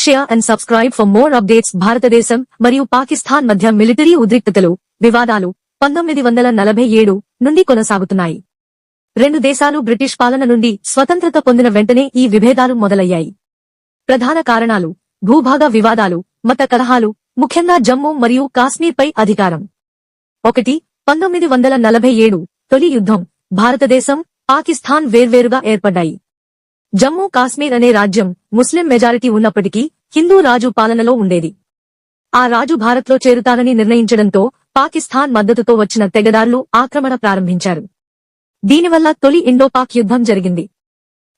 Please share and subscribe for more updates. భారతదేశం మరియు పాకిస్తాన్ మధ్య మిలిటరీ ఉద్రిక్తతలు, వివాదాలు 1947 నుండి కొనసాగుతున్నాయి. రెండు దేశాలు బ్రిటిష్ పాలన నుండి స్వతంత్రత పొందిన వెంటనే ఈ విభేదాలు మొదలయ్యాయి. ప్రధాన కారణాలు: భూభాగ వివాదాలు, మత కలహాలు, ముఖ్యంగా జమ్మూ మరియు కాశ్మీర్పై అధికారం. 1. 1947 తొలి యుద్ధం. భారతదేశం, పాకిస్తాన్ వేర్వేరుగా ఏర్పడ్డాయి. జమ్మూ కాశ్మీర్ అనే రాజ్యం ముస్లిం మెజారిటీ ఉన్నప్పటికీ హిందూ రాజు పాలనలో ఉండేది. ఆ రాజు భారత్లో చేరుతానని నిర్ణయించడంతో పాకిస్తాన్ మద్దతుతో వచ్చిన తెగదారులు ఆక్రమణ ప్రారంభించారు. దీనివల్ల తొలి ఇండో-పాక్ యుద్ధం జరిగింది.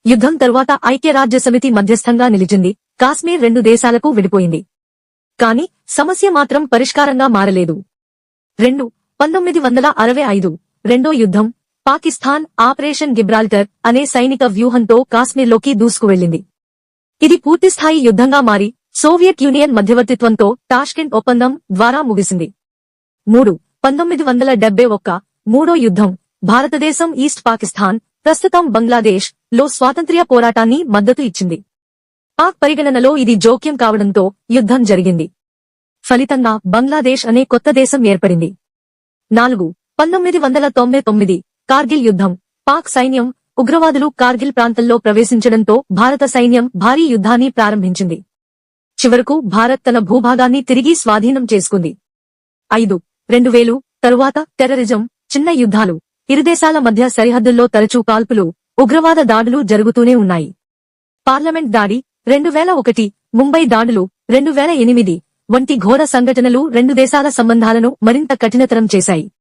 యుద్ధం తరువాత ఐక్యరాజ్యసమితి మధ్యస్థంగా నిలిచింది. కాశ్మీర్ రెండు దేశాలకు విడిపోయింది. కాని సమస్య మాత్రం పరిష్కారంగా మారలేదు. 2. 1965 రెండో యుద్ధం. పాకిస్తాన్ ఆపరేషన్ గిబ్రాల్టర్ అనే సైనిక వ్యూహంతో కాశ్మీర్లోకి దూసుకువెళ్లింది. ఇది పూర్తిస్థాయి యుద్ధంగా మారి సోవియట్ యూనియన్ మధ్యవర్తిత్వంతో టాష్కెంట్ ఒప్పందం ద్వారా ముగిసింది. 3. 1971 మూడో యుద్ధం. భారతదేశం ఈస్ట్ పాకిస్తాన్, ప్రస్తుతం బంగ్లాదేశ్ లో స్వాతంత్ర్య పోరాటాన్ని మద్దతు ఇచ్చింది. పాక్ పరిగణనలో ఇది జోక్యం కావడంతో యుద్ధం జరిగింది. ఫలితంగా బంగ్లాదేశ్ అనే కొత్త దేశం ఏర్పడింది. 4. 1999 కార్గిల్ యుద్ధం. పాక్ సైన్యం, ఉగ్రవాదులు కార్గిల్ ప్రాంతంలో ప్రవేశించడంతో భారత సైన్యం భారీ యుద్ధాన్ని ప్రారంభించింది. చివరకు భారత్ తన భూభాగాన్ని తిరిగి స్వాధీనం చేసుకుంది. 5. 2000 తరువాత టెర్రరిజం, చిన్న యుద్ధాలు. ఇరుదేశాల మధ్య సరిహద్దుల్లో తరచూ కాల్పులు, ఉగ్రవాద దాడులు జరుగుతూనే ఉన్నాయి. పార్లమెంట్ దాడి 2001, ముంబై దాడులు 2008 వంటి ఘోర సంఘటనలు రెండు దేశాల సంబంధాలను మరింత కఠినతరం చేశాయి.